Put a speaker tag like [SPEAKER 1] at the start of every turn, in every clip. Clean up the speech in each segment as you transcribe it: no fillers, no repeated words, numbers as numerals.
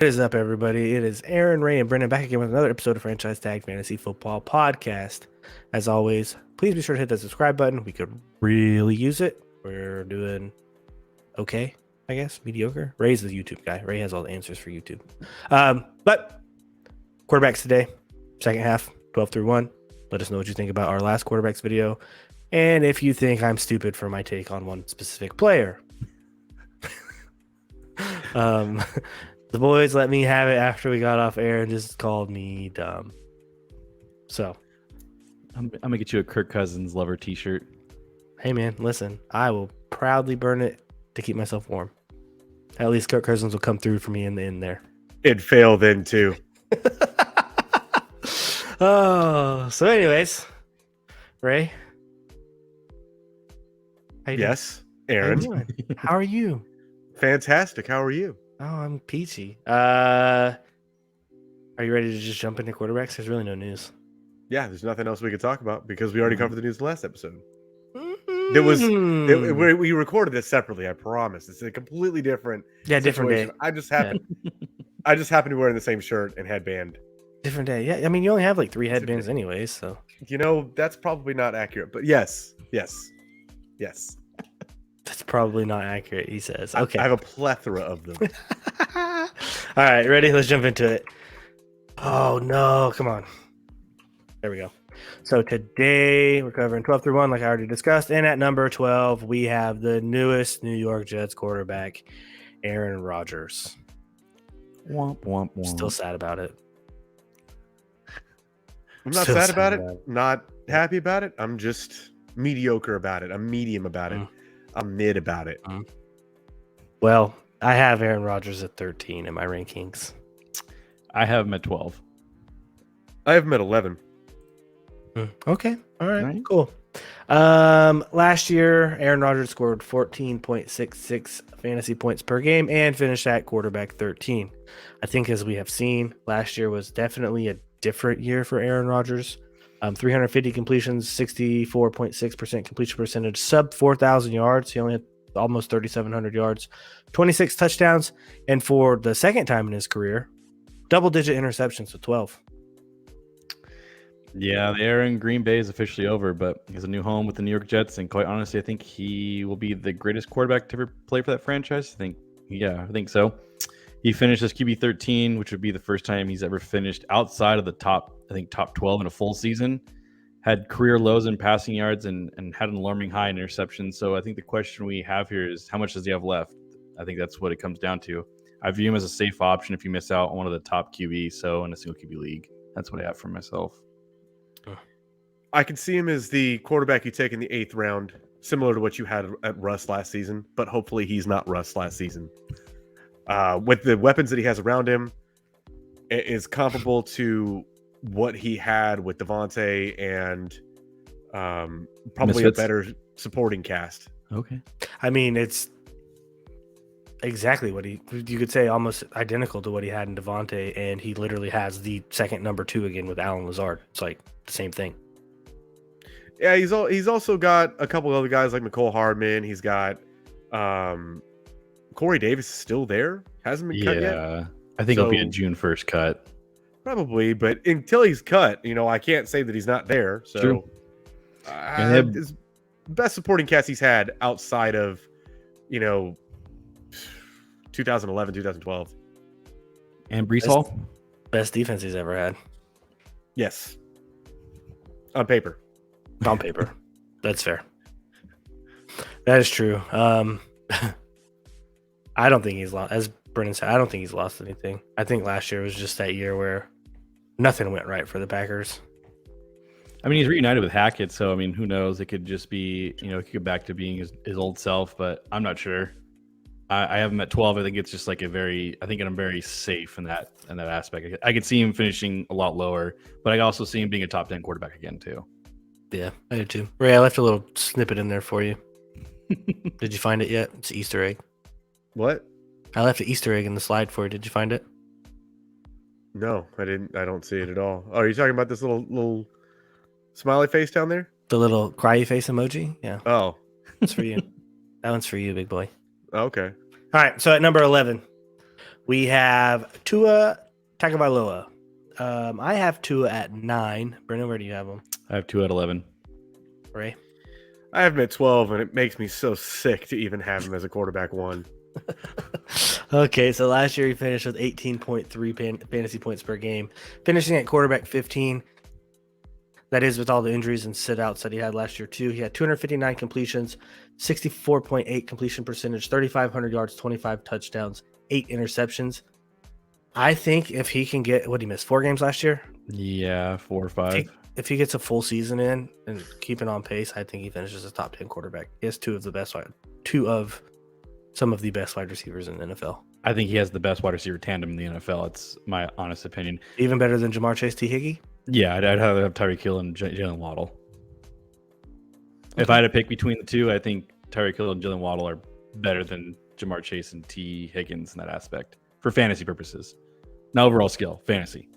[SPEAKER 1] What is up, everybody? It is Aaron, Ray, and Brendan back again with another episode of Franchise Tag Fantasy Football Podcast. As always, please be sure to hit that subscribe button. We could really use it. We're doing okay, I guess. Mediocre. Ray's the YouTube guy. Ray has all the answers for YouTube. But quarterbacks today, second half, 12 through 1. Let us know what you think about our last quarterbacks video. And if you think I'm stupid for my take on one specific player. The boys let me have it after we got off air and just called me dumb. So,
[SPEAKER 2] I'm gonna get you a Kirk Cousins lover T-shirt.
[SPEAKER 1] Hey man, listen, I will proudly burn it to keep myself warm. At least Kirk Cousins will come through for me in the end there.
[SPEAKER 3] It'd fail then too.
[SPEAKER 1] So anyways, Ray.
[SPEAKER 3] Yes, Aaron.
[SPEAKER 1] How are you?
[SPEAKER 3] Fantastic. How are you?
[SPEAKER 1] Oh, I'm peachy. Are you ready to just jump into quarterbacks? There's really no news.
[SPEAKER 3] Yeah, there's nothing else we could talk about because we already covered the news in the last episode. We recorded this separately. I promise. It's a completely different.
[SPEAKER 1] Different
[SPEAKER 3] situation.
[SPEAKER 1] day.
[SPEAKER 3] I just happened to be wearing the same shirt and headband.
[SPEAKER 1] Different day. Yeah, I mean, you only have like 3 headbands anyways, so.
[SPEAKER 3] That's probably not accurate, but yes.
[SPEAKER 1] That's probably not accurate, he says. Okay.
[SPEAKER 3] I have a plethora of them.
[SPEAKER 1] All right, ready? Let's jump into it. Oh, no. Come on. There we go. So today we're covering 12 through 1, like I already discussed. And at number 12, we have the newest New York Jets quarterback, Aaron Rodgers.
[SPEAKER 2] Womp, womp, womp.
[SPEAKER 1] Still sad about it.
[SPEAKER 3] I'm not sad about it. Not happy about it. I'm just mediocre about it. I'm medium about it. I'm mid about it.
[SPEAKER 1] Well, I have Aaron Rodgers at 13 in my rankings.
[SPEAKER 2] I have him at 12.
[SPEAKER 3] I have him at 11.
[SPEAKER 1] Okay. All right. Cool. Last year, Aaron Rodgers scored 14.66 fantasy points per game and finished at quarterback 13. I think, as we have seen, last year was definitely a different year for Aaron Rodgers. 350 completions, 64.6% completion percentage, sub 4,000 yards. He only had almost 3,700 yards, 26 touchdowns, and for the second time in his career, double-digit interceptions with 12.
[SPEAKER 2] Yeah, the era in Green Bay is officially over, but he has a new home with the New York Jets, and quite honestly, I think he will be the greatest quarterback to ever play for that franchise. I think so. He finished as QB 13, which would be the first time he's ever finished outside of the top 12 in a full season. Had career lows in passing yards and had an alarming high in interceptions. So I think the question we have here is, how much does he have left? I think that's what it comes down to. I view him as a safe option if you miss out on one of the top QBs. So in a single QB league, that's what I have for myself.
[SPEAKER 3] I can see him as the quarterback you take in the 8th round, similar to what you had at Russ last season, but hopefully he's not Russ last season. With the weapons that he has around him, it is comparable to what he had with Devontae and probably a better supporting cast.
[SPEAKER 2] Okay.
[SPEAKER 1] I mean, it's exactly what you could say, almost identical to what he had in Devontae, and he literally has the second number 2 again with Allen Lazard. It's like the same thing.
[SPEAKER 3] Yeah, he's also got a couple other guys like Mecole Hardman. He's got Corey Davis is still there. Hasn't been cut yet.
[SPEAKER 2] Yeah, I think it'll be a June 1st cut.
[SPEAKER 3] Probably, but until he's cut, I can't say that he's not there. So, his best supporting cast he's had outside of, 2011, 2012.
[SPEAKER 2] And Breece Hall?
[SPEAKER 1] Best defense he's ever had.
[SPEAKER 3] Yes. On paper.
[SPEAKER 1] On paper. That's fair. That is true. I don't think he's lost. As Brendan said, I don't think he's lost anything. I think last year was just that year where nothing went right for the Packers.
[SPEAKER 2] I mean, he's reunited with Hackett, so, I mean, who knows? It could just be, he could go back to being his old self, but I'm not sure. I have him at 12. I think it's just like I'm very safe in that aspect. I could see him finishing a lot lower, but I also see him being a top 10 quarterback again, too.
[SPEAKER 1] Yeah, I do too. Ray, I left a little snippet in there for you. Did you find it yet? It's an Easter egg.
[SPEAKER 3] What?
[SPEAKER 1] I left an Easter egg in the slide for you. Did you find it?
[SPEAKER 3] No, I didn't. I don't see it at all. Oh, are you talking about this little smiley face down there?
[SPEAKER 1] The little cryy face emoji? Yeah.
[SPEAKER 3] Oh.
[SPEAKER 1] It's for you. That one's for you, big boy.
[SPEAKER 3] Okay.
[SPEAKER 1] All right. So at number 11, We have Tua Tagovailoa. I have Tua at 9. Brennan, where do you have him?
[SPEAKER 2] I have 2 at 11.
[SPEAKER 1] Ray?
[SPEAKER 3] I have him at 12, and it makes me so sick to even have him as a quarterback 1.
[SPEAKER 1] Okay, so last year he finished with 18.3 fantasy points per game, finishing at quarterback 15. That is with all the injuries and sit-outs that he had last year, too. He had 259 completions, 64.8 completion percentage, 3,500 yards, 25 touchdowns, 8 interceptions. I think if he can get, what, he missed 4 games last year?
[SPEAKER 2] Yeah, 4 or 5.
[SPEAKER 1] If he gets a full season in and keeping on pace, I think he finishes a top 10 quarterback. He has two of some of the best wide receivers in the NFL.
[SPEAKER 2] I think he has the best wide receiver tandem in the NFL. It's my honest opinion.
[SPEAKER 1] Even better than Jamar Chase, T. Higgins?
[SPEAKER 2] Yeah, I'd have Tyreek Hill and Jalen Waddle. Okay. If I had to pick between the two, I think Tyreek Hill and Jalen Waddle are better than Jamar Chase and T. Higgins in that aspect for fantasy purposes. Not overall skill, fantasy.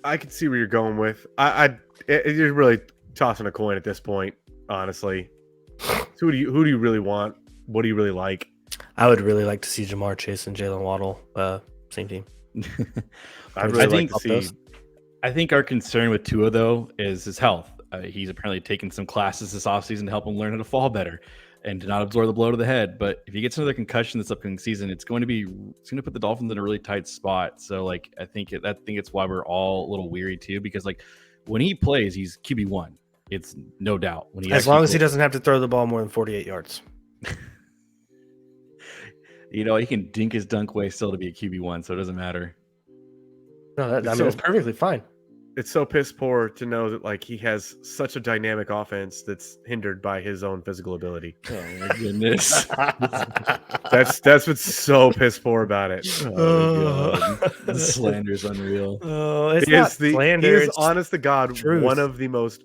[SPEAKER 3] I can see where you're going with. You're really tossing a coin at this point, honestly. Who do you really want? What do you really like?
[SPEAKER 1] I would really like to see Jamar Chase and Jalen Waddle, same team.
[SPEAKER 3] I'd really like to see.
[SPEAKER 2] I think our concern with Tua, though, is his health. He's apparently taken some classes this offseason to help him learn how to fall better and to not absorb the blow to the head. But if he gets another concussion this upcoming season, it's going to put the Dolphins in a really tight spot. So, like, I think it's why we're all a little weary too, because like when he plays, he's QB1. It's no doubt. When
[SPEAKER 1] as long as he doesn't have to throw the ball more than 48 yards.
[SPEAKER 2] He can dink his dunk way still to be a QB1, so it doesn't matter.
[SPEAKER 1] No, it's perfectly fine.
[SPEAKER 3] It's so piss poor to know that like he has such a dynamic offense that's hindered by his own physical ability.
[SPEAKER 2] Oh my goodness.
[SPEAKER 3] that's what's so piss poor about it.
[SPEAKER 2] Oh, the slander is unreal.
[SPEAKER 1] Oh, it's not slander.
[SPEAKER 3] He is honest to God
[SPEAKER 1] truth.
[SPEAKER 3] One of the most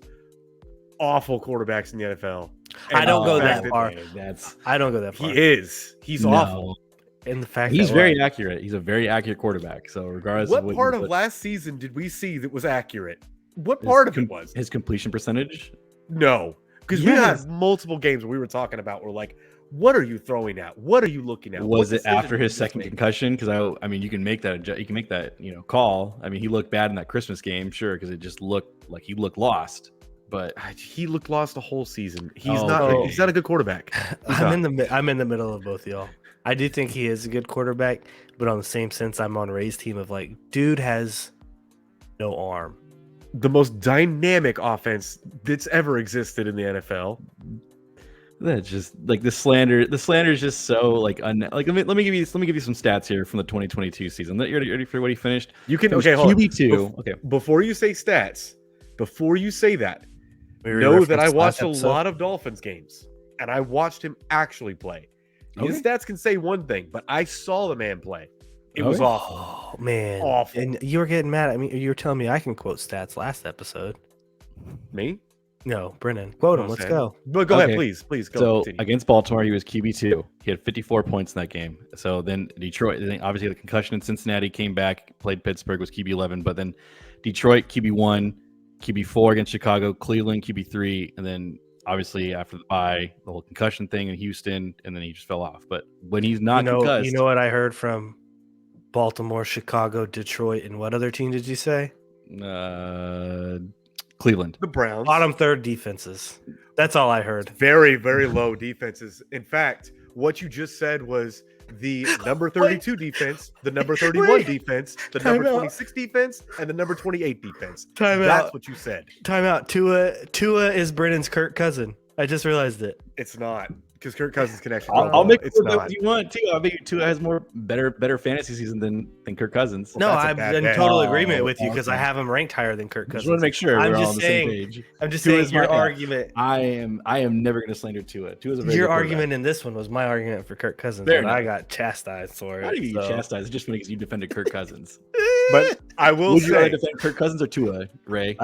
[SPEAKER 3] awful quarterbacks in the NFL.
[SPEAKER 1] I don't go that far. I don't go that far.
[SPEAKER 3] He is. He's awful.
[SPEAKER 1] And the fact
[SPEAKER 2] he's very accurate. He's a very accurate quarterback. So regardless
[SPEAKER 3] what
[SPEAKER 2] of what
[SPEAKER 3] part of last season did we see that was accurate? What part of it was?
[SPEAKER 2] His completion percentage?
[SPEAKER 3] No. Because we had multiple games where we were talking about, we're like, what are you throwing at? What are you looking at?
[SPEAKER 2] Was it after his second concussion? Because I mean, you can make that call. I mean, he looked bad in that Christmas game, sure, because it just looked like he looked lost. But
[SPEAKER 3] he looked lost the whole season. He's not a good quarterback.
[SPEAKER 1] I'm in the middle of both y'all. I do think he is a good quarterback, but on the same sense, I'm on Ray's team of like, dude has no arm.
[SPEAKER 3] The most dynamic offense that's ever existed in the NFL.
[SPEAKER 2] That's just like the slander. The slander is just so like let me give you some stats here from the 2022 season. You ready for what he finished?
[SPEAKER 3] You can
[SPEAKER 2] hold
[SPEAKER 3] QB2. Okay. Before you say stats, before you say that, know that I watched a lot of Dolphins games and I watched him actually play. His stats can say one thing, but I saw the man play. It was awful.
[SPEAKER 1] Oh, man.
[SPEAKER 3] Awful.
[SPEAKER 1] And you were getting mad at me. You were telling me I can quote stats last episode.
[SPEAKER 3] Me?
[SPEAKER 1] No, Brennan. Quote him. Let's go.
[SPEAKER 3] But go ahead, please. Go.
[SPEAKER 2] So
[SPEAKER 3] continue.
[SPEAKER 2] Against Baltimore, he was QB2. He had 54 points in that game. So then Detroit, obviously the concussion in Cincinnati, came back, played Pittsburgh, was QB11. But then Detroit, QB1, QB4 against Chicago, Cleveland, QB3, and then obviously after the bye, the whole concussion thing in Houston, and then he just fell off. But when he's not concussed,
[SPEAKER 1] you know what I heard from Baltimore, Chicago, Detroit, and what other team did you say?
[SPEAKER 2] Cleveland.
[SPEAKER 3] The Browns.
[SPEAKER 1] Bottom third defenses. That's all I heard.
[SPEAKER 3] Very, very low defenses. In fact, what you just said was the number 32 defense, the number 31 defense, the number 26 defense, and the number 28 defense. That's what you said.
[SPEAKER 1] Time out. Tua is Brennan's Kirk cousin. I just realized it.
[SPEAKER 3] It's not. Because Kirk Cousins can actually.
[SPEAKER 2] I'll make it if you want to. I bet Tua has better fantasy season than Kirk Cousins.
[SPEAKER 1] No, I'm in total agreement with you because I have him ranked higher than Kirk Cousins.
[SPEAKER 2] Just want to make sure we're all on the same page.
[SPEAKER 1] I'm just saying your argument.
[SPEAKER 2] I am never going to slander Tua. Tua's a very
[SPEAKER 1] your argument in this one was my argument for Kirk Cousins, and I got chastised for it.
[SPEAKER 2] How do you get chastised? It's just because you defended Kirk Cousins.
[SPEAKER 3] But I will
[SPEAKER 2] Would
[SPEAKER 3] say,
[SPEAKER 2] you rather defend Kirk Cousins or Tua, Ray?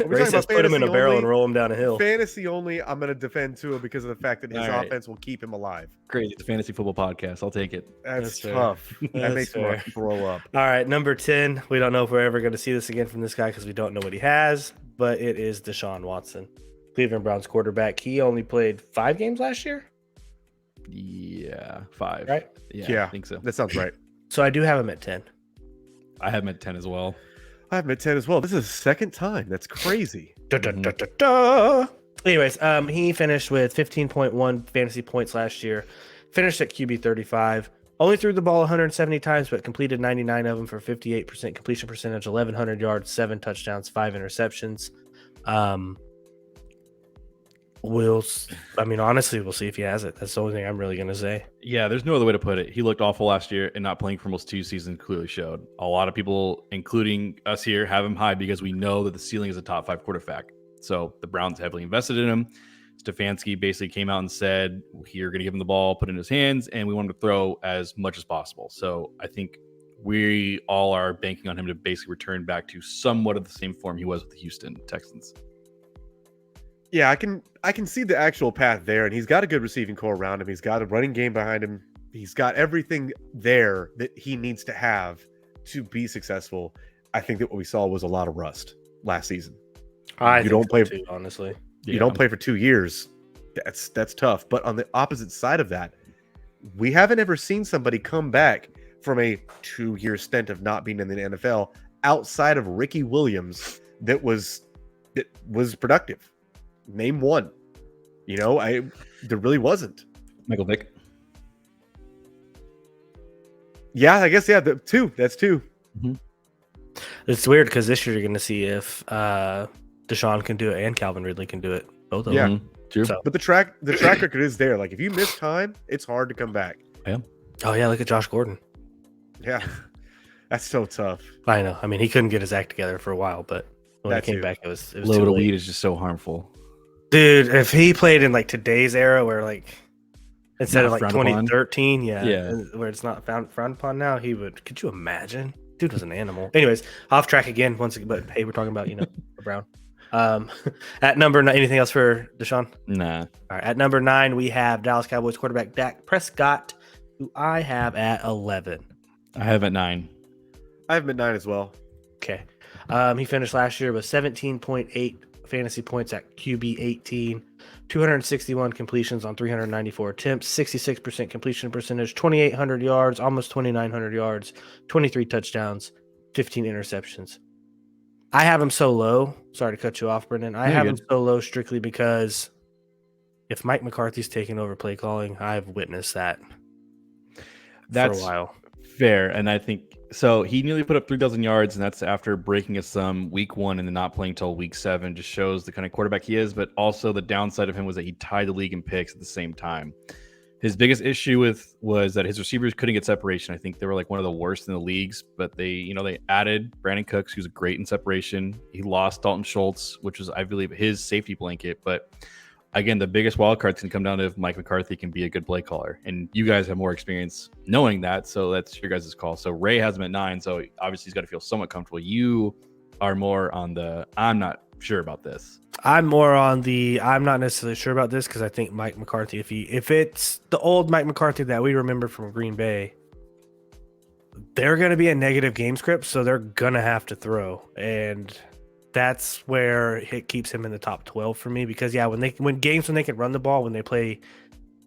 [SPEAKER 1] Ray says put him in a barrel and roll him down a hill.
[SPEAKER 3] Fantasy only, I'm going to defend Tua because of the fact that his offense will keep him alive.
[SPEAKER 2] Crazy. It's a fantasy football podcast. I'll take it.
[SPEAKER 3] That's tough. That makes me want to throw up.
[SPEAKER 1] All right, number 10. We don't know if we're ever going to see this again from this guy because we don't know what he has, but it is DeSean Watson, Cleveland Browns quarterback. He only played 5 games last year.
[SPEAKER 2] Yeah, 5.
[SPEAKER 1] Right?
[SPEAKER 3] Yeah,
[SPEAKER 2] I think so.
[SPEAKER 3] That sounds right.
[SPEAKER 1] So I do have him at 10.
[SPEAKER 2] I have him at 10 as well.
[SPEAKER 3] I have him at 10 as well. This is the second time. That's crazy.
[SPEAKER 1] Anyways, he finished with 15.1 fantasy points last year. Finished at QB 35. Only threw the ball 170 times, but completed 99 of them for 58% completion percentage, 1,100 yards, 7 touchdowns, 5 interceptions. Honestly, we'll see if he has it. That's the only thing I'm really going to say.
[SPEAKER 2] Yeah, there's no other way to put it. He looked awful last year, and not playing for almost 2 seasons clearly showed. A lot of people, including us here, have him high because we know that the ceiling is a top 5 quarterback. So the Browns heavily invested in him. Stefanski basically came out and said, "You're going to give him the ball, put it in his hands, and we want him to throw as much as possible." So I think we all are banking on him to basically return back to somewhat of the same form he was with the Houston Texans.
[SPEAKER 3] Yeah, I can see the actual path there, and he's got a good receiving core around him. He's got a running game behind him. He's got everything there that he needs to have to be successful. I think that what we saw was a lot of rust last season.
[SPEAKER 1] You don't play too, honestly.
[SPEAKER 3] You don't play for 2 years. That's tough. But on the opposite side of that, we haven't ever seen somebody come back from a 2-year stint of not being in the NFL outside of Ricky Williams that was productive. Name one. There really wasn't.
[SPEAKER 2] Michael Vick.
[SPEAKER 3] Yeah, I guess That's 2.
[SPEAKER 2] Mm-hmm.
[SPEAKER 1] It's weird because this year you're going to see if DeSean can do it and Calvin Ridley can do it. Both of them.
[SPEAKER 2] True.
[SPEAKER 1] So.
[SPEAKER 3] But the track record is there. Like if you miss time, it's hard to come back.
[SPEAKER 2] Yeah.
[SPEAKER 1] Oh yeah, look at Josh Gordon.
[SPEAKER 3] Yeah, that's so tough.
[SPEAKER 1] I know. I mean, he couldn't get his act together for a while, but when he came back, it was
[SPEAKER 2] a little bit of weed is just so harmful.
[SPEAKER 1] Dude, if he played in like today's era, where like instead of like 2013, where it's not frowned upon now, he would. Could you imagine? Dude was an animal. Anyways, off track again once again, but hey, we're talking about Brown. At number 9, anything else for DeSean?
[SPEAKER 2] Nah.
[SPEAKER 1] All right. At number 9, we have Dallas Cowboys quarterback Dak Prescott, who I have at 11.
[SPEAKER 2] I have at 9.
[SPEAKER 3] I have him at 9 as well.
[SPEAKER 1] Okay. He finished last year with 17.8 fantasy points at QB 18, 261 completions on 394 attempts, 66% completion percentage, 2,800 yards, almost 2,900 yards, 23 touchdowns, 15 interceptions. I have him so low. Sorry to cut you off, Brendan. I have him so low strictly because if Mike McCarthy's taking over play calling, I've witnessed that for a while.
[SPEAKER 2] Fair. And I think so. He nearly put up 3,000 yards, and that's after breaking his thumb week 1 and then not playing till week 7. Just shows the kind of quarterback he is. But also the downside of him was that he tied the league in picks at the same time. His biggest issue was that his receivers couldn't get separation. I think they were like one of the worst in the leagues, but they added Brandon Cooks, who's great in separation. He lost Dalton Schultz, which was, I believe, his safety blanket. But again, the biggest wild card can come down to if Mike McCarthy can be a good play caller. And you guys have more experience knowing that, so that's your guys' call. So Ray has him at 9, so obviously he's got to feel somewhat comfortable. You are more on the, I'm not sure about this.
[SPEAKER 1] I'm more on the I'm not necessarily sure about this because I think Mike McCarthy, if it's the old Mike McCarthy that we remember from Green Bay, they're going to be a negative game script, so they're going to have to throw. And that's where it keeps him in the top 12 for me because, when they can run the ball, when they play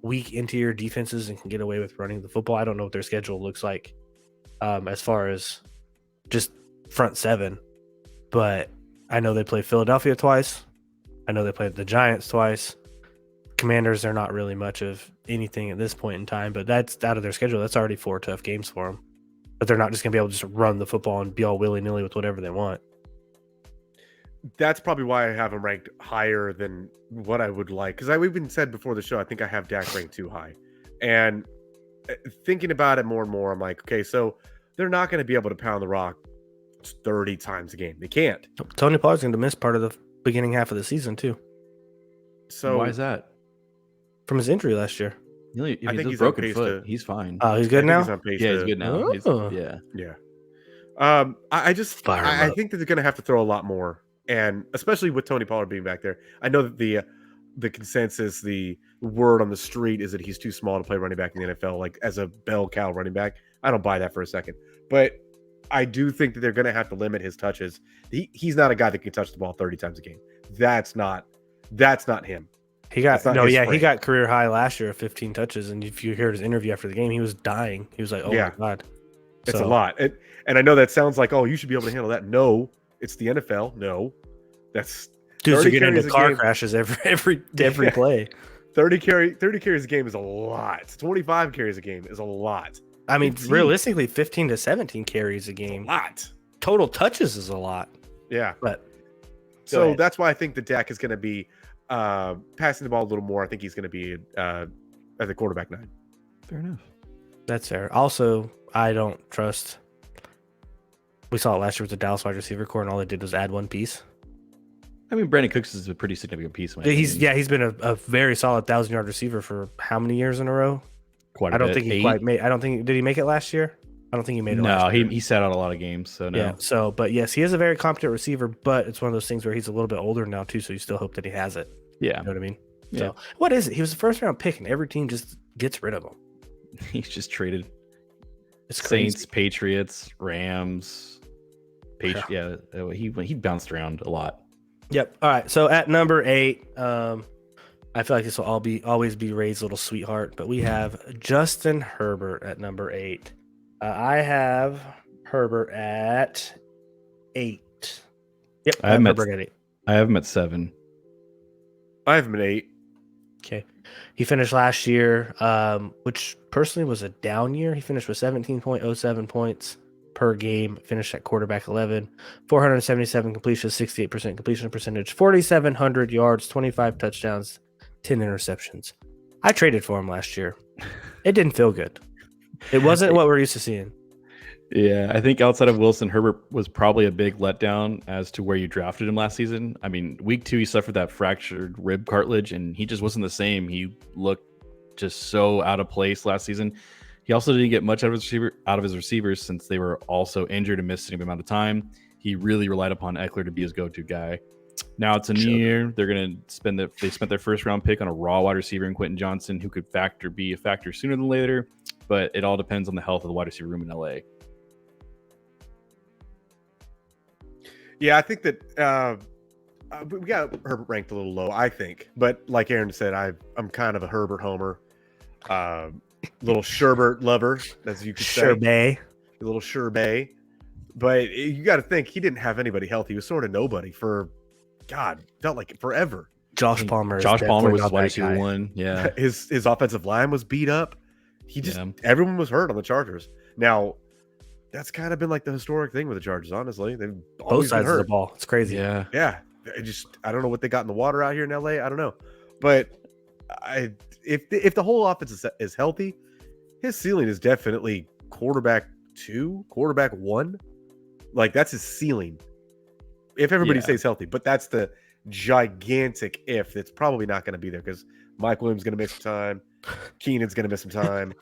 [SPEAKER 1] weak interior defenses and can get away with running the football, I don't know what their schedule looks like as far as just front 7. But I know they play Philadelphia twice. I know they played the Giants twice. Commanders, they're not really much of anything at this point in time, but that's out of their schedule. That's already 4 tough games for them. But they're not just going to be able to just run the football and be all willy-nilly with whatever they want.
[SPEAKER 3] That's probably why I have him ranked higher than what I would like. Because we've been said before the show, I think I have Dak ranked too high. And thinking about it more and more, I'm like, okay, so they're not going to be able to pound the rock 30 times a game. They can't.
[SPEAKER 1] Tony Pollard's going to miss part of the beginning half of the season too.
[SPEAKER 2] So why is that?
[SPEAKER 1] From his injury last year.
[SPEAKER 2] I think he's broken foot. He's fine.
[SPEAKER 1] Oh, he's good now?
[SPEAKER 3] He's on pace
[SPEAKER 2] he's good now.
[SPEAKER 3] Yeah. I think that they're going to have to throw a lot more. And especially with Tony Pollard being back there. I know that the consensus, the word on the street is that he's too small to play running back in the NFL, like as a bell cow running back. I don't buy that for a second. But I do think that they're going to have to limit his touches. He's not a guy that can touch the ball 30 times a game. That's not him.
[SPEAKER 1] He got
[SPEAKER 3] his
[SPEAKER 1] he
[SPEAKER 3] frame.
[SPEAKER 1] got career high last year of 15 touches, and if you heard his interview after the game, he was dying. He was like, "Oh my god,
[SPEAKER 3] it's a lot." And I know that sounds like, "Oh, you should be able to handle that." No, it's the NFL. No, that's
[SPEAKER 1] dudes are getting into car crashes every play.
[SPEAKER 3] 30 carries a game is a lot. 25 carries a game is a lot.
[SPEAKER 1] I mean, realistically, 15 to 17 carries a game.
[SPEAKER 3] A lot.
[SPEAKER 1] Total touches is a lot.
[SPEAKER 3] Yeah.
[SPEAKER 1] But
[SPEAKER 3] so that's why I think the Dak is going to be passing the ball a little more. I think he's going to be at the quarterback 9.
[SPEAKER 2] Fair enough.
[SPEAKER 1] That's fair. Also, I don't trust. We saw it last year with the Dallas wide receiver core, and all they did was add one piece.
[SPEAKER 2] I mean, Brandon Cooks is a pretty significant piece.
[SPEAKER 1] He's been a very solid 1,000-yard receiver for how many years in a row?
[SPEAKER 2] Quite a bit.
[SPEAKER 1] I don't think he quite made. I don't think did he make it last year? I don't think he made it.
[SPEAKER 2] No, he sat out a lot of games. So no.
[SPEAKER 1] Yeah. So, but yes, he is a very competent receiver. But it's one of those things where he's a little bit older now too. So you still hope that he has it.
[SPEAKER 2] Yeah.
[SPEAKER 1] You know what I mean?
[SPEAKER 2] Yeah.
[SPEAKER 1] So what is it? He was the first round pick, and every team just gets rid of him.
[SPEAKER 2] He's just traded.
[SPEAKER 1] It's crazy.
[SPEAKER 2] Saints, Patriots, Rams. Yeah, he bounced around a lot.
[SPEAKER 1] Yep. All right. So at number 8, I feel like this will always be Ray's little sweetheart, but we have Justin Herbert at number 8. I have Herbert at 8. Yep.
[SPEAKER 2] I have
[SPEAKER 1] Herbert at 8.
[SPEAKER 2] I have him at 7.
[SPEAKER 3] I have him at 8.
[SPEAKER 1] Okay. He finished last year, which personally was a down year. He finished with 17.07 points per game, finished at quarterback 11, 477 completions, 68% completion percentage, 4,700 yards, 25 touchdowns, 10 interceptions. I traded for him last year. It didn't feel good. It wasn't what we're used to seeing.
[SPEAKER 2] Yeah, I think outside of Wilson, Herbert was probably a big letdown as to where you drafted him last season. I mean, week 2, he suffered that fractured rib cartilage, and he just wasn't the same. He looked just so out of place last season. He also didn't get much out of his receivers since they were also injured and missed an amount of time. He really relied upon Eckler to be his go-to guy. Now it's a new year. They're going to they spent their first round pick on a raw wide receiver in Quentin Johnson, who could be a factor sooner than later, but it all depends on the health of the wide receiver room in LA.
[SPEAKER 3] Yeah, I think that we got Herbert ranked a little low, I think. But like Aaron said, I'm kind of a Herbert homer. Little Sherbert lover, as you could say.
[SPEAKER 1] Sherbet.
[SPEAKER 3] A little Sherbet. But you got to think, he didn't have anybody healthy. He was sort of nobody for, God, felt like forever.
[SPEAKER 1] Josh Palmer
[SPEAKER 2] was wide receiver 1. Yeah.
[SPEAKER 3] His offensive line was beat up. Everyone was hurt on the Chargers. Now, that's kind of been like the historic thing with the Chargers, honestly. They've
[SPEAKER 1] both sides of the ball. It's crazy.
[SPEAKER 2] Yeah.
[SPEAKER 3] Yeah. I don't know what they got in the water out here in LA. I don't know. But if the whole offense is healthy, his ceiling is definitely quarterback 2, quarterback 1. Like, that's his ceiling. If everybody stays healthy. But that's the gigantic if that's probably not going to be there because Mike Williams is going to miss some time. Keenan's going to miss some time.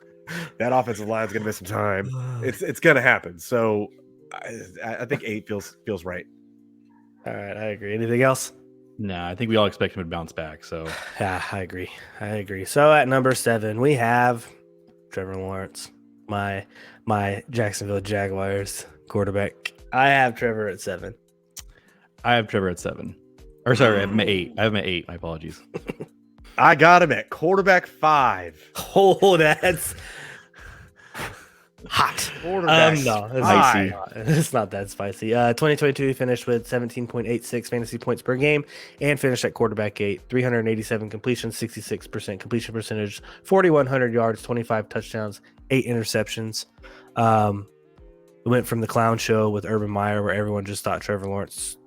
[SPEAKER 3] That offensive line is going to miss some time. It's going to happen. So I think 8 feels right.
[SPEAKER 1] All right, I agree. Anything else?
[SPEAKER 2] No, I think we all expect him to bounce back. So
[SPEAKER 1] yeah, I agree. So at number 7, we have Trevor Lawrence, my Jacksonville Jaguars quarterback. I have Trevor at 7.
[SPEAKER 2] I have Trevor at 7. Or sorry, I have him at 8. I have him at 8. My apologies.
[SPEAKER 3] I got him at quarterback 5.
[SPEAKER 1] Oh, that's hot.
[SPEAKER 3] No,
[SPEAKER 1] it's not that spicy. 2022, he finished with 17.86 fantasy points per game and finished at quarterback 8, 387 completions, 66% completion percentage, 4,100 yards, 25 touchdowns, 8 interceptions. It went from the clown show with Urban Meyer, where everyone just thought Trevor Lawrence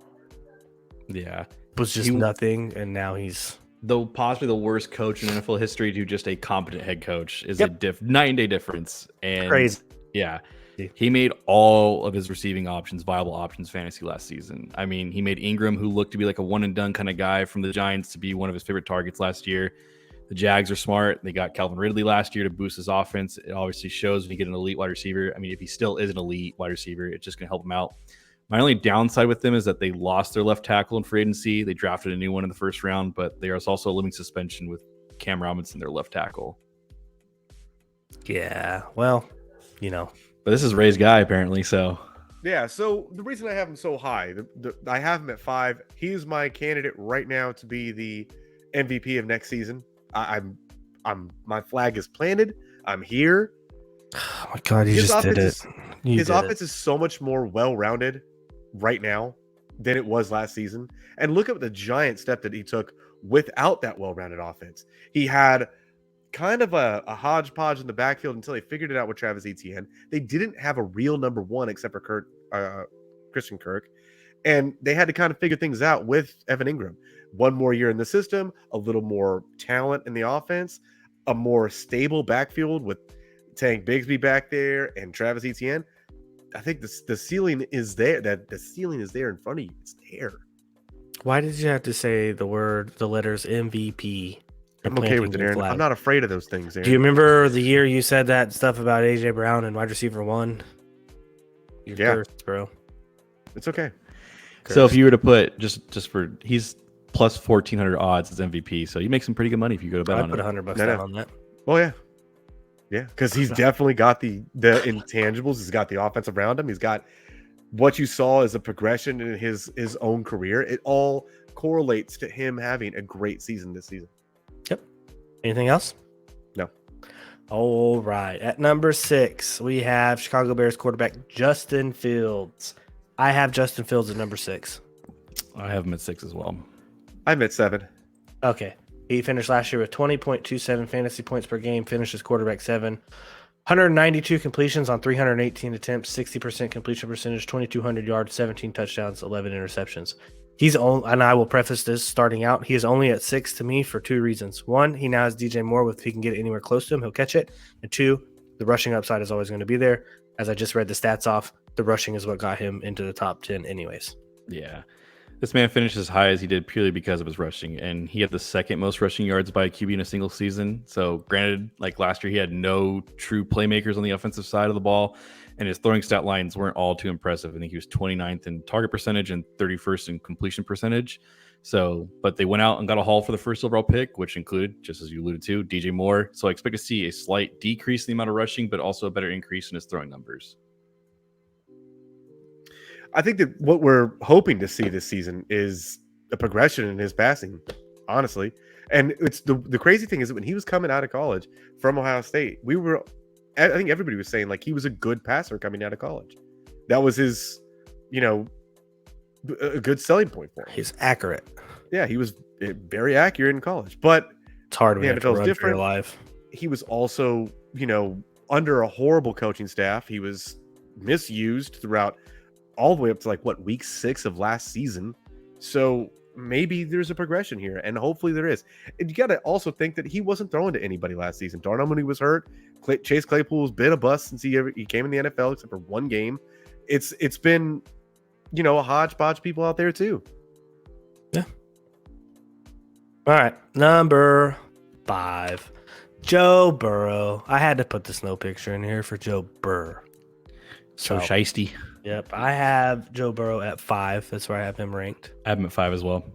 [SPEAKER 1] was just nothing, and now he's
[SPEAKER 2] possibly the worst coach in NFL history to just a competent head coach is a night and day difference. And
[SPEAKER 1] crazy.
[SPEAKER 2] Yeah. He made all of his receiving options viable options fantasy last season. I mean, he made Ingram, who looked to be like a one and done kind of guy from the Giants, to be one of his favorite targets last year. The Jags are smart. They got Calvin Ridley last year to boost his offense. It obviously shows when you get an elite wide receiver. I mean, if he still is an elite wide receiver, it's just going to help him out. My only downside with them is that they lost their left tackle in free agency. They drafted a new one in the first round, but there's also a living suspension with Cam Robinson, their left tackle.
[SPEAKER 1] Yeah, well,
[SPEAKER 2] But this is Ray's guy, apparently, so.
[SPEAKER 3] Yeah, so the reason I have him so high, I have him at 5. He's my candidate right now to be the MVP of next season. My flag is planted. I'm here.
[SPEAKER 1] Oh my God, you just did it.
[SPEAKER 3] His offense is so much more well-rounded right now than it was last season. And look at the giant step that he took without that well-rounded offense. He had kind of a hodgepodge in the backfield until they figured it out with Travis Etienne. They didn't have a real number one except for Christian Kirk. And they had to kind of figure things out with Evan Ingram. One more year in the system, a little more talent in the offense, a more stable backfield with Tank Bigsby back there and Travis Etienne. I think the ceiling is there. That the ceiling is there in front of you. It's there.
[SPEAKER 1] Why did you have to say the letters MVP?
[SPEAKER 3] I'm okay with it, Aaron. I'm not afraid of those things, Aaron.
[SPEAKER 1] Do you remember the year you said that stuff about AJ Brown and wide receiver 1? You're cursed, bro.
[SPEAKER 3] It's okay.
[SPEAKER 2] Cursed. So if you were to put just for he's plus 1,400 odds as MVP, so you make some pretty good money if you go to bet on it.
[SPEAKER 1] I'd put $100 down on that.
[SPEAKER 3] Oh yeah, because he's definitely got the intangibles. He's got the offense around him. He's got what you saw as a progression in his own career. It all correlates to him having a great season this season.
[SPEAKER 1] Yep. Anything else?
[SPEAKER 3] No.
[SPEAKER 1] All right. At number 6, we have Chicago Bears quarterback Justin Fields. I have Justin Fields at number 6.
[SPEAKER 2] I have him at 6 as well.
[SPEAKER 3] I'm at 7.
[SPEAKER 1] Okay. He finished last year with 20.27 fantasy points per game, finished as quarterback 7. 192 completions on 318 attempts, 60% completion percentage, 2,200 yards, 17 touchdowns, 11 interceptions. He's only, and I will preface this starting out, he is only at 6 to me for 2 reasons. 1, he now has DJ Moore. If he can get it anywhere close to him, he'll catch it. And 2, the rushing upside is always going to be there. As I just read the stats off, the rushing is what got him into the top 10 anyways.
[SPEAKER 2] Yeah. This man finished as high as he did purely because of his rushing, and he had the second most rushing yards by a QB in a single season. So granted, like last year, he had no true playmakers on the offensive side of the ball, and his throwing stat lines weren't all too impressive. I think he was 29th in target percentage and 31st in completion percentage. So, but they went out and got a haul for the first overall pick, which included, just as you alluded to, DJ Moore. So I expect to see a slight decrease in the amount of rushing, but also a better increase in his throwing numbers.
[SPEAKER 3] I think that what we're hoping to see this season is a progression in his passing, honestly. And it's the crazy thing is that when he was coming out of college from Ohio State, I think everybody was saying like he was a good passer coming out of college. That was his, a good selling point for him.
[SPEAKER 1] He's accurate.
[SPEAKER 3] Yeah, he was very accurate in college, but
[SPEAKER 1] it's hard when the NFL's different. Life.
[SPEAKER 3] He was also, under a horrible coaching staff. He was misused throughout all the way up to week 6 of last season. So maybe there's a progression here, and hopefully there is. And you got to also think that he wasn't throwing to anybody last season. Darnell Mooney was hurt. Chase Claypool's been a bust since he came in the NFL, except for one game. It's been, a hodgepodge of people out there too.
[SPEAKER 1] Yeah. All right, number 5, Joe Burrow. I had to put the snow picture in here for Joe Burr.
[SPEAKER 2] So shiesty.
[SPEAKER 1] Yep, I have Joe Burrow at 5. That's where I have him ranked.
[SPEAKER 2] I have him at 5 as well.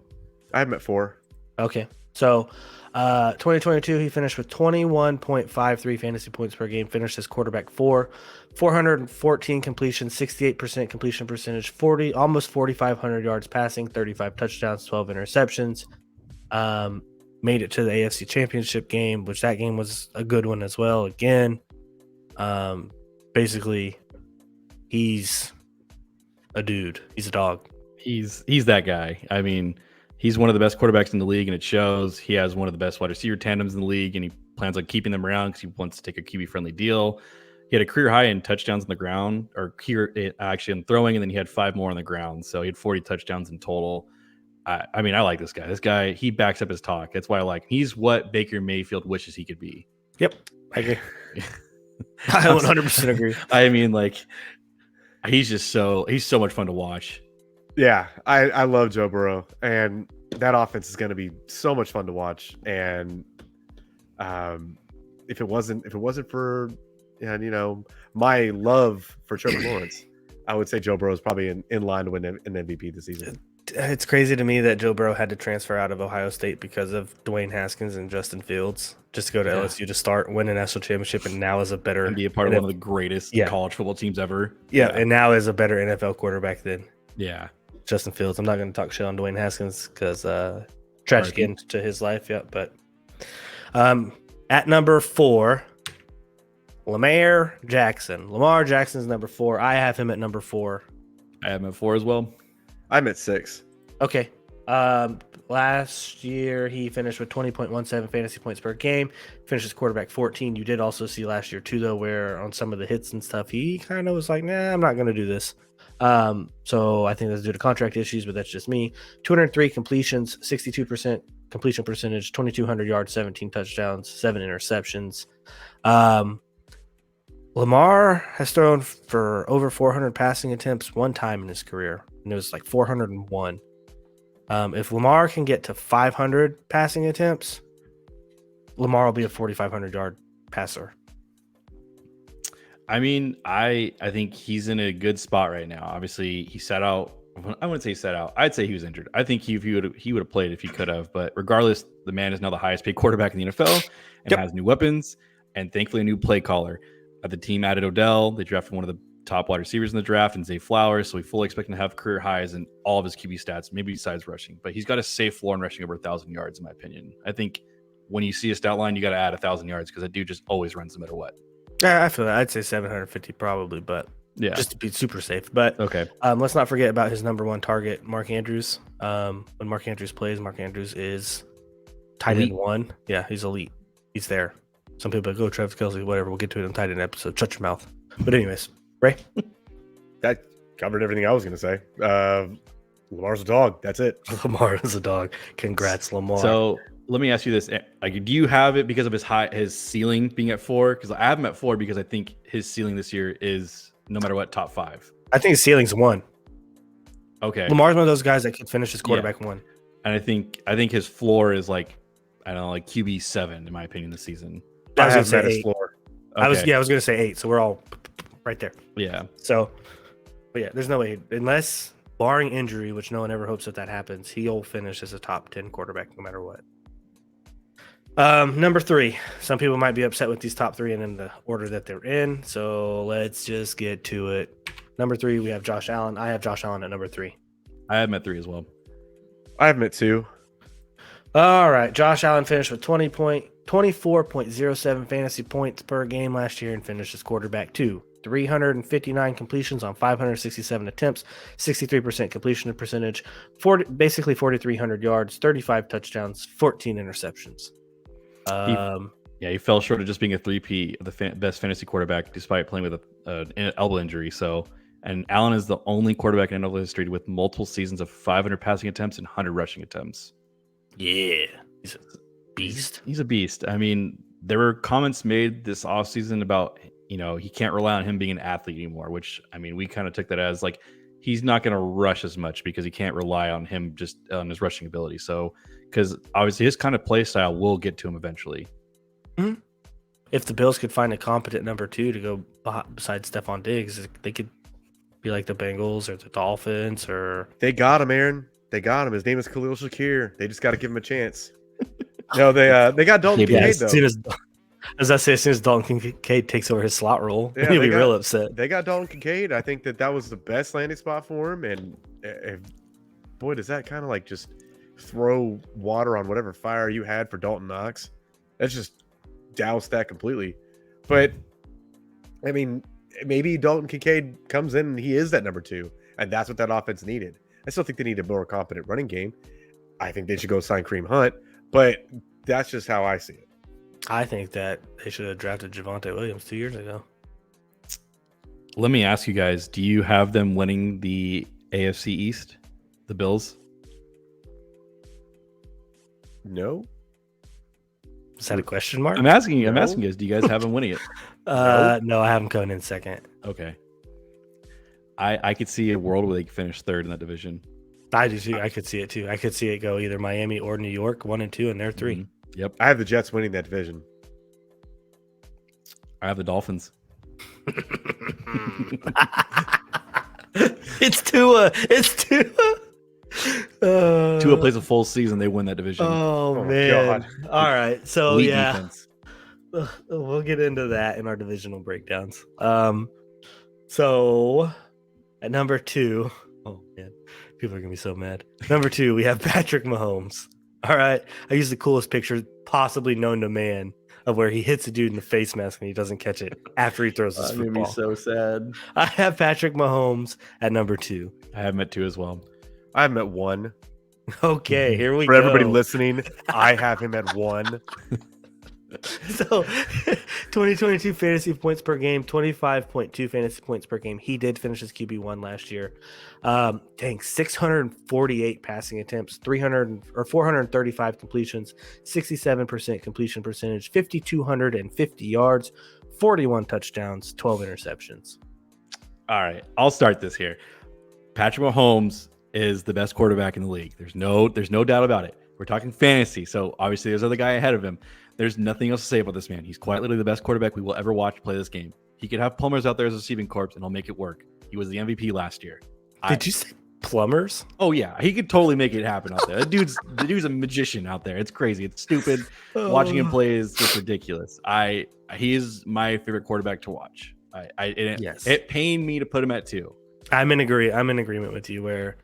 [SPEAKER 3] I have him at 4.
[SPEAKER 1] Okay, so 2022, he finished with 21.53 fantasy points per game, finished as quarterback 4, 414 completions, 68% completion percentage, almost 4,500 yards passing, 35 touchdowns, 12 interceptions. Made it to the AFC Championship game, which that game was a good one as well. Again, basically, he's a dude. He's a dog.
[SPEAKER 2] He's that guy. I mean, he's one of the best quarterbacks in the league, and it shows. He has one of the best wide receiver tandems in the league, and he plans on keeping them around because he wants to take a QB-friendly deal. He had a career high in touchdowns on the ground, or actually in throwing, and then he had 5 more on the ground. So he had 40 touchdowns in total. I mean, I like this guy. This guy, he backs up his talk. That's why I like him. He's what Baker Mayfield wishes he could be.
[SPEAKER 1] Yep, I agree. I 100% agree.
[SPEAKER 2] I mean, he's so much fun to watch.
[SPEAKER 3] Yeah, I love Joe Burrow, and that offense is going to be so much fun to watch. And if it wasn't for my love for Trevor Lawrence, I would say Joe Burrow is probably in line to win an MVP this season.
[SPEAKER 1] It's crazy to me that Joe Burrow had to transfer out of Ohio State because of Dwayne Haskins and Justin Fields, just to go to LSU to start, win a national championship, and now is a better
[SPEAKER 2] and be a part of one of the greatest college football teams ever.
[SPEAKER 1] Yeah, and now is a better NFL quarterback than
[SPEAKER 2] Justin
[SPEAKER 1] Fields. I'm not going to talk shit on Dwayne Haskins because tragic end to his life. Yeah, but at number 4, Lamar Jackson. Lamar Jackson's number 4. I have him at number 4.
[SPEAKER 2] I have him at 4 as well.
[SPEAKER 3] I'm at 6.
[SPEAKER 1] Okay. Last year he finished with 20.17 fantasy points per game. Finished as quarterback 14. You did also see last year too, though, where on some of the hits and stuff, he kind of was like, nah, I'm not going to do this. So I think that's due to contract issues, but that's just me. 203 completions, 62% completion percentage, 2,200 yards, 17 touchdowns, 7 interceptions. Lamar has thrown for over 400 passing attempts one time in his career, and it was like 401. If Lamar can get to 500 passing attempts, Lamar will be a 4,500 yard passer.
[SPEAKER 2] I mean, I think he's in a good spot right now. Obviously, he sat out. I wouldn't say he sat out. I'd say he was injured. I think he would have played if he could have. But regardless, the man is now the highest paid quarterback in the NFL and has new weapons and thankfully a new play caller. The team added Odell. They drafted one of the top wide receivers in the draft and Zay Flowers. So we fully expect him to have career highs in all of his QB stats, maybe besides rushing. But he's got a safe floor in rushing over 1,000 yards, in my opinion. I think when you see a stat line, you got to add 1,000 yards because that dude just always runs no matter what.
[SPEAKER 1] Yeah, I feel that. I'd say 750 probably, but
[SPEAKER 2] yeah,
[SPEAKER 1] just to be super safe. But
[SPEAKER 2] okay,
[SPEAKER 1] let's not forget about his number 1 target, Mark Andrews. When Mark Andrews plays, Mark Andrews is tight end 1. Yeah, he's elite. He's there. Some people go, Travis Kelce, whatever. We'll get to it in tight end episode. Shut your mouth. But anyways, Ray?
[SPEAKER 3] That covered everything I was going to say. Lamar's a dog. That's it.
[SPEAKER 1] Lamar is a dog. Congrats, Lamar.
[SPEAKER 2] So let me ask you this: like, do you have it because of his ceiling being at 4? Because I have him at 4 because I think his ceiling this year is no matter what top 5.
[SPEAKER 1] I think his ceiling's 1.
[SPEAKER 2] Okay,
[SPEAKER 1] Lamar's one of those guys that can finish his quarterback 1.
[SPEAKER 2] And I think his floor is like, I don't know, like QB 7 in my opinion this season.
[SPEAKER 1] I was going to say 8.
[SPEAKER 3] Floor.
[SPEAKER 1] Okay. I was going to say 8. So we're all right there.
[SPEAKER 2] Yeah.
[SPEAKER 1] So, but yeah, there's no way, unless barring injury, which no one ever hopes that happens, he'll finish as a top 10 quarterback no matter what. Number 3. Some people might be upset with these top 3 and in the order that they're in. So let's just get to it. Number 3, we have Josh Allen. I have Josh Allen at number 3.
[SPEAKER 2] I have him at 3 as well.
[SPEAKER 3] I have him at 2.
[SPEAKER 1] All right. Josh Allen finished with 24.07 fantasy points per game last year and finished as quarterback 2. 359 completions on 567 attempts, 63% completion percentage, basically 4,300 yards, 35 touchdowns, 14 interceptions.
[SPEAKER 2] He fell short of just being a 3P of the best fantasy quarterback despite playing with an elbow injury. And Allen is the only quarterback in NFL history with multiple seasons of 500 passing attempts and 100 rushing attempts.
[SPEAKER 1] Yeah, he's a beast.
[SPEAKER 2] He's a beast. I mean, there were comments made this offseason about, he can't rely on him being an athlete anymore, which, I mean, we kind of took that as like, he's not going to rush as much because he can't rely on him just on his rushing ability. So, because obviously his kind of play style will get to him eventually.
[SPEAKER 1] Mm-hmm. If the Bills could find a competent number 2 to go besides Stephon Diggs, they could be like the Bengals or the Dolphins or...
[SPEAKER 3] They got him, Aaron. They got him. His name is Khalil Shakir. They just got to give him a chance. No, they got Dalton Kincaid, though.
[SPEAKER 1] As soon as Dalton Kincaid takes over his slot role,
[SPEAKER 3] yeah,
[SPEAKER 1] he'll be real upset.
[SPEAKER 3] They got Dalton Kincaid. I think that was the best landing spot for him. And boy, does that kind of like just throw water on whatever fire you had for Dalton Knox. That's just doused that completely. But, I mean, maybe Dalton Kincaid comes in and he is that number 2. And that's what that offense needed. I still think they need a more competent running game. I think they should go sign Kareem Hunt. But that's just how I see it.
[SPEAKER 1] I think that they should have drafted Javonte Williams 2 years ago.
[SPEAKER 2] Let me ask you guys, do you have them winning the AFC East, the Bills?
[SPEAKER 3] No.
[SPEAKER 1] Is that a question mark?
[SPEAKER 2] I'm asking you guys, do you guys have them winning it?
[SPEAKER 1] No, I have them coming in second.
[SPEAKER 2] Okay. I could see a world where they finish third in that division.
[SPEAKER 1] I do too. I could see it too. I could see it go either Miami or New York, 1 and 2, and they're 3.
[SPEAKER 2] Mm-hmm. Yep.
[SPEAKER 3] I have the Jets winning that division.
[SPEAKER 2] I have the Dolphins.
[SPEAKER 1] It's Tua.
[SPEAKER 2] Tua plays a full season, they win that division.
[SPEAKER 1] Oh man. God. All right. So
[SPEAKER 2] Elite
[SPEAKER 1] yeah.
[SPEAKER 2] Defense.
[SPEAKER 1] We'll get into that in our divisional breakdowns. So at number 2, oh man, people are gonna be so mad. Number 2, we have Patrick Mahomes. All right. I use the coolest picture possibly known to man of where he hits a dude in the face mask and he doesn't catch it after he throws his
[SPEAKER 2] That made me
[SPEAKER 1] football.
[SPEAKER 2] so sad.
[SPEAKER 1] I have Patrick Mahomes at number 2.
[SPEAKER 2] I have him at 2 as well.
[SPEAKER 3] I'm at 1.
[SPEAKER 1] Okay, here we
[SPEAKER 3] For
[SPEAKER 1] go.
[SPEAKER 3] everybody listening, I have him at 1.
[SPEAKER 1] So 2022 fantasy points per game, 25.2 fantasy points per game. He did finish his QB1 last year. 648 passing attempts, 435 completions, 67% completion percentage, 5,250 yards, 41 touchdowns, 12 interceptions.
[SPEAKER 2] All right, I'll start this here. Patrick Mahomes is the best quarterback in the league. There's no doubt about it. We're talking fantasy, so obviously there's other guy ahead of him. There's nothing else to say about this man. He's quite literally the best quarterback we will ever watch play this game. He could have plumbers out there as a receiving corps, and he'll make it work. He was the MVP last year.
[SPEAKER 1] Did you say plumbers?
[SPEAKER 2] Oh yeah, he could totally make it happen out there. The dude's a magician out there. It's crazy. It's stupid. Watching him play is just ridiculous. He is my favorite quarterback to watch. It pained me to put him at 2.
[SPEAKER 1] I'm in agreement with you where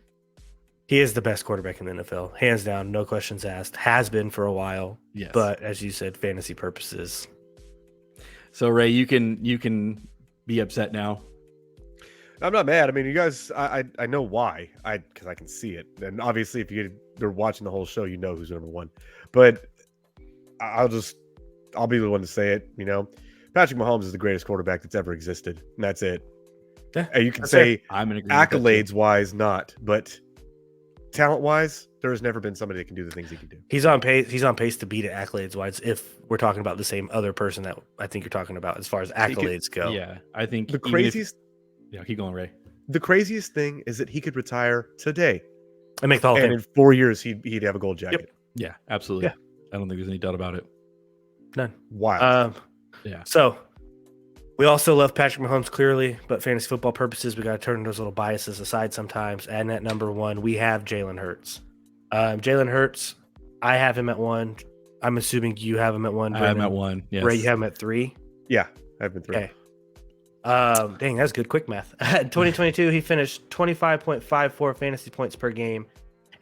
[SPEAKER 1] he is the best quarterback in the NFL, hands down, no questions asked. Has been for a while.
[SPEAKER 2] Yes.
[SPEAKER 1] But as you said, fantasy purposes.
[SPEAKER 2] So Ray, you can be upset now.
[SPEAKER 3] I'm not mad. I mean, you guys, I know why. Because I can see it. And obviously, if you're watching the whole show, you know who's number 1. But I'll be the one to say it. You know, Patrick Mahomes is the greatest quarterback that's ever existed, and that's it.
[SPEAKER 1] Yeah,
[SPEAKER 3] and you can say
[SPEAKER 2] I'm in agreement.
[SPEAKER 3] Accolades wise, not, but talent wise, there has never been somebody that can do the things he can do.
[SPEAKER 1] He's on pace. He's on pace to beat it accolades wise. If we're talking about the same other person that I think you're talking about as far as accolades go.
[SPEAKER 2] Yeah, I think
[SPEAKER 3] the craziest.
[SPEAKER 2] Keep going, Ray.
[SPEAKER 3] The craziest thing is that he could retire today
[SPEAKER 1] and make the Hall of Fame.
[SPEAKER 3] In 4 years, he'd have a gold jacket.
[SPEAKER 1] Yep.
[SPEAKER 2] Yeah, absolutely.
[SPEAKER 1] Yeah.
[SPEAKER 2] I don't think there's any doubt about it.
[SPEAKER 1] None.
[SPEAKER 3] Wow.
[SPEAKER 2] Yeah.
[SPEAKER 1] So we also love Patrick Mahomes clearly, but fantasy football purposes, we got to turn those little biases aside sometimes. And at number 1, we have Jalen Hurts. Jalen Hurts, I have him at 1. I'm assuming you have him at 1.
[SPEAKER 2] I have him at 1. Yes.
[SPEAKER 1] Ray, you have him at 3.
[SPEAKER 3] Yeah, I have been 3.
[SPEAKER 1] Okay. Dang, that's good quick math. In 2022, he finished 25.54 fantasy points per game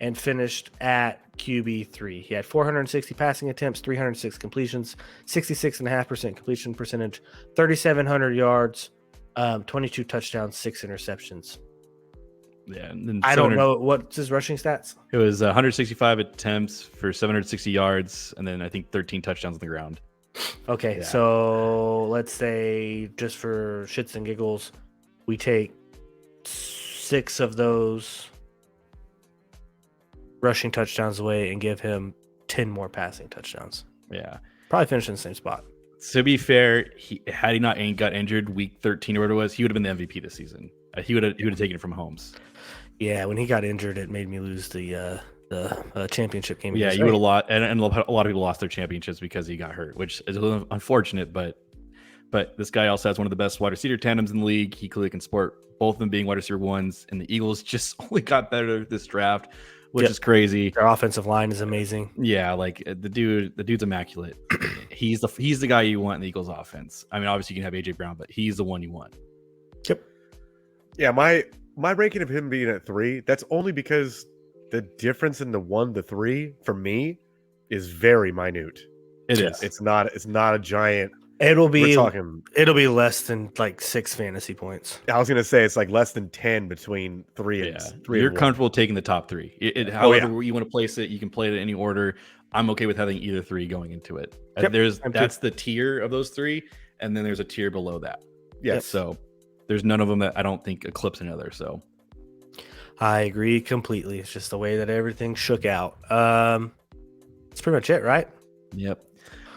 [SPEAKER 1] and finished at QB3. He had 460 passing attempts, 306 completions, 66.5% completion percentage, 3,700 yards, 22 touchdowns, 6 interceptions.
[SPEAKER 2] Yeah, and then
[SPEAKER 1] I don't know what's his rushing stats.
[SPEAKER 2] It was 165 attempts for 760 yards, and then I think 13 touchdowns on the ground.
[SPEAKER 1] Okay,
[SPEAKER 2] Yeah.
[SPEAKER 1] So let's say just for shits and giggles, we take 6 of those rushing touchdowns away and give him 10 more passing touchdowns.
[SPEAKER 2] Yeah.
[SPEAKER 1] Probably finish in the same spot.
[SPEAKER 2] To be fair, had he not got injured week 13 or whatever it was, he would have been the MVP this season. He would have taken it from Mahomes.
[SPEAKER 1] Yeah, when he got injured, it made me lose the championship game.
[SPEAKER 2] Yeah, you would have lost, and a lot of people lost their championships because he got hurt, which is unfortunate. But this guy also has one of the best wide receiver tandems in the league. He clearly can support both of them being wide receiver 1s, and the Eagles just only got better this draft, which is crazy.
[SPEAKER 1] Their offensive line is amazing.
[SPEAKER 2] Yeah, like the dude's immaculate. He's the guy you want in the Eagles offense. I mean, obviously you can have AJ Brown, but he's the one you want.
[SPEAKER 1] Yep.
[SPEAKER 3] Yeah, my ranking of him being at 3, that's only because the difference in the 1 to 3 for me is very minute.
[SPEAKER 2] It is.
[SPEAKER 3] It's not a giant.
[SPEAKER 1] It'll be less than like 6 fantasy points.
[SPEAKER 3] I was gonna say it's like less than 10 between 3 and 3.
[SPEAKER 2] You're comfortable taking the top 3. However you want to place it, you can play it in any order. I'm okay with having either 3 going into it.
[SPEAKER 1] Yep,
[SPEAKER 2] that's the tier of those 3, and then there's a tier below that.
[SPEAKER 3] Yes.
[SPEAKER 2] Yep. So there's none of them that I don't think eclipse another. So
[SPEAKER 1] I agree completely. It's just the way that everything shook out. That's pretty much it, right?
[SPEAKER 2] Yep.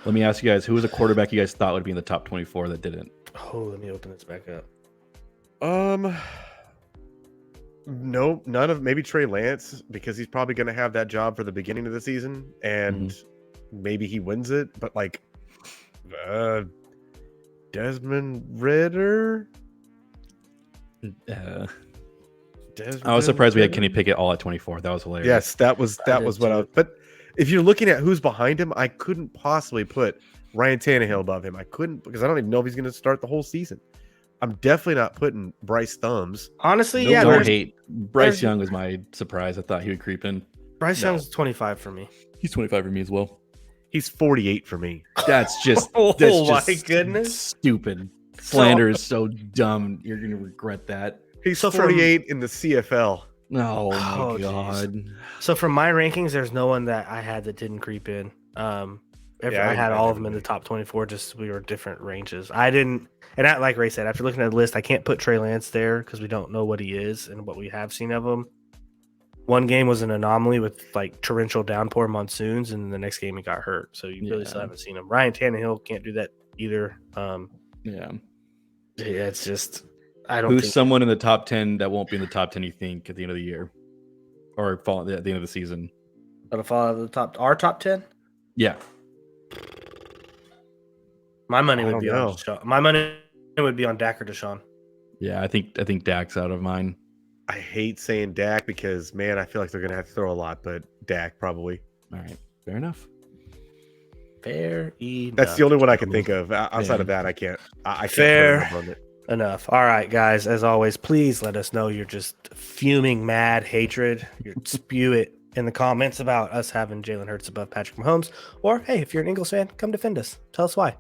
[SPEAKER 2] Let me ask you guys, who was a quarterback you guys thought would be in the top 24 that didn't?
[SPEAKER 1] Oh, let me open this back up.
[SPEAKER 3] No, none of maybe Trey Lance, because he's probably going to have that job for the beginning of the season, and maybe he wins it. But like, Desmond Ridder.
[SPEAKER 2] I was surprised we had Kenny Pickett all at 24. That was hilarious.
[SPEAKER 3] Yes, that was what I was. But if you're looking at who's behind him, I couldn't possibly put Ryan Tannehill above him. I couldn't, because I don't even know if he's going to start the whole season. I'm definitely not putting Bryce Thumbs.
[SPEAKER 1] Honestly,
[SPEAKER 2] don't hate. Bryce Young was my surprise. I thought he would creep in.
[SPEAKER 1] Bryce Young's 25 for me.
[SPEAKER 2] He's 25 for me as well.
[SPEAKER 3] He's 48 for me.
[SPEAKER 2] That's just
[SPEAKER 1] My goodness.
[SPEAKER 2] stupid. Slander is so dumb. You're gonna regret that.
[SPEAKER 3] He's
[SPEAKER 1] So
[SPEAKER 3] 48 in the CFL.
[SPEAKER 2] Oh my
[SPEAKER 1] Oh,
[SPEAKER 2] god.
[SPEAKER 1] So from my rankings, there's no one that I had that didn't creep in. I had all of them in the top 24. Just we were different ranges. I didn't, and like Ray said, after looking at the list, I can't put Trey Lance there because we don't know what he is and what we have seen of him. One game was an anomaly with like torrential downpour monsoons, and the next game he got hurt. So you really still haven't seen him. Ryan Tannehill can't do that either.
[SPEAKER 2] Yeah,
[SPEAKER 1] it's just I don't.
[SPEAKER 2] Who's someone in the top 10 that won't be in the top 10? You think at the end of the year, or fall at the end of the season?
[SPEAKER 1] That'll fall out of our top 10.
[SPEAKER 2] Yeah,
[SPEAKER 1] my money would be on Deshaun. My money would be on Dak or Deshaun.
[SPEAKER 2] Yeah, I think Dak's out of mine.
[SPEAKER 3] I hate saying Dak because, man, I feel like they're going to have to throw a lot, but Dak probably.
[SPEAKER 2] All right, fair enough.
[SPEAKER 1] Fair enough.
[SPEAKER 3] That's the only one I can think of. Outside of that, I can't. I can't
[SPEAKER 1] fair enough. All right, guys. As always, please let us know you're just fuming mad hatred. You spew it in the comments about us having Jalen Hurts above Patrick Mahomes. Or, hey, if you're an Eagles fan, come defend us. Tell us why.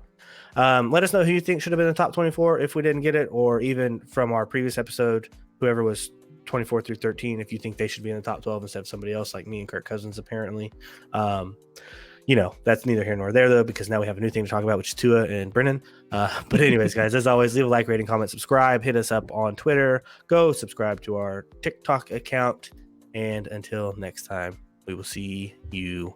[SPEAKER 1] Let us know who you think should have been in the top 24 if we didn't get it, or even from our previous episode, whoever was 24 through 13, if you think they should be in the top 12 instead of somebody else like me and Kirk Cousins, apparently. That's neither here nor there, though, because now we have a new thing to talk about, which is Tua and Brennan. But anyways, guys, as always, leave a like, rating, comment, subscribe. Hit us up on Twitter. Go subscribe to our TikTok account. And until next time, we will see you